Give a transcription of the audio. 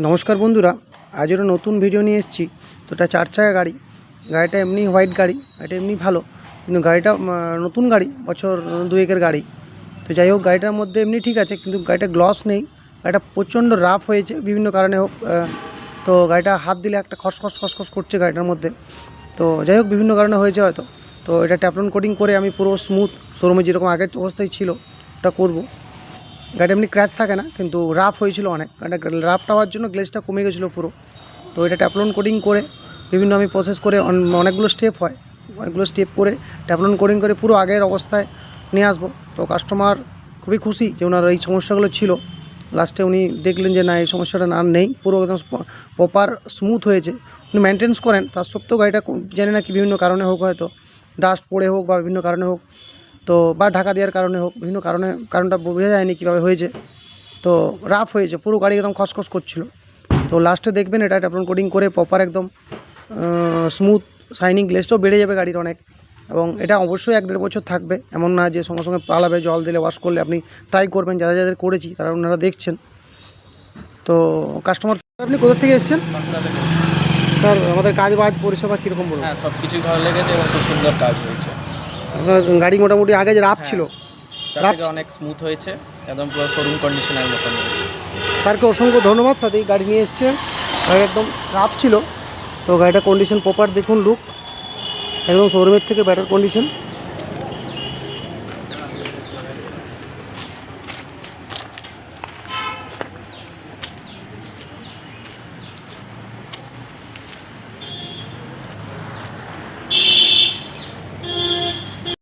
নমস্কার বন্ধুরা, আজ একটা নতুন ভিডিও নিয়ে এসেছি। তো এটা 4 চাকা গাড়ি। গাড়িটা এমনি হোয়াইট গাড়ি, এটা এমনি ভালো, কিন্তু গাড়িটা নতুন গাড়ি, বছর 2-1-এর গাড়ি। তো যাই হোক, গাড়িটার মধ্যে এমনি ঠিক আছে, কিন্তু গাড়িটা গ্লস নেই। গাড়িটা প্রচণ্ড রাফ হয়েছে বিভিন্ন কারণে হোক। তো গাড়িটা হাত দিলে একটা খসখস খসখস করছে গাড়িটার মধ্যে। তো যাই হোক, বিভিন্ন কারণে হয়েছে হয়তো। তো এটা ট্যাপলন কোটিং করে আমি পুরো স্মুথ শোরুমে যেরকম আগের অবস্থায় ছিল ওটা করব। গাড়িটা এমনি ক্র্যাশ থাকে না, কিন্তু রাফ হয়েছিল অনেক। গাড়িটা রাফটা হওয়ার জন্য গ্লেজটা কমে গেছিলো পুরো। তো এটা ট্যাপলন কোটিং করে বিভিন্ন আমি প্রসেস করে অনেকগুলো স্টেপ হয়, অনেকগুলো স্টেপ করে ট্যাপলন কোটিং করে পুরো আগের অবস্থায় নিয়ে আসবো। তো কাস্টমার খুবই খুশি যে ওনার এই সমস্যাগুলো ছিল। লাস্টে উনি দেখলেন যে না, এই সমস্যাটা আর নেই, পুরো একদম প্রপার স্মুথ হয়েছে। উনি মেনটেন্স করেন, তার সত্ত্বেও গাড়িটা জানি না কি বিভিন্ন কারণে হোক, হয়তো ডাস্ট পড়ে হোক বা বিভিন্ন কারণে হোক, তো বা ঢাকা দেওয়ার কারণে হোক, বিভিন্ন কারণটা বোঝা যায়নি কীভাবে হয়েছে। তো রাফ হয়েছে, পুরো গাড়ি একদম খসখস করছিল। তো লাস্টে দেখবেন এটা ট্যাপলন কোটিং করে প্রপার একদম স্মুথ শাইনিং, গ্লেসটাও বেড়ে যাবে গাড়ির অনেক। এবং এটা অবশ্যই 1-1.5 বছর থাকবে, এমন না যে সঙ্গে সঙ্গে পালাবে। জল দিলে ওয়াশ করলে আপনি ট্রাই করবেন, যাদের করেছি তারা ওনারা দেখছেন। তো কাস্টমার, আপনি কোথা থেকে এসেছেন? স্যার, আমাদের কাজ বাজ পরিষেবা কীরকম বলুন? হ্যাঁ, সব কিছুই ভালো লেগেছে এবং খুব সুন্দর কাজ হয়েছে। আপনার গাড়ি মোটামুটি আগে যে রাফ ছিল, তার থেকে অনেক স্মুথ হয়েছে, একদম পুরো শোরুম কন্ডিশনের মতন হয়েছে। স্যারকে অসংখ্য ধন্যবাদ। সাথে এই গাড়ি নিয়ে এসেছেন, গাড়ি একদম রাফ ছিল। তো গাড়িটা কন্ডিশন প্রপার দেখুন, লুক একদম শোরুমের থেকে বেটার কন্ডিশন।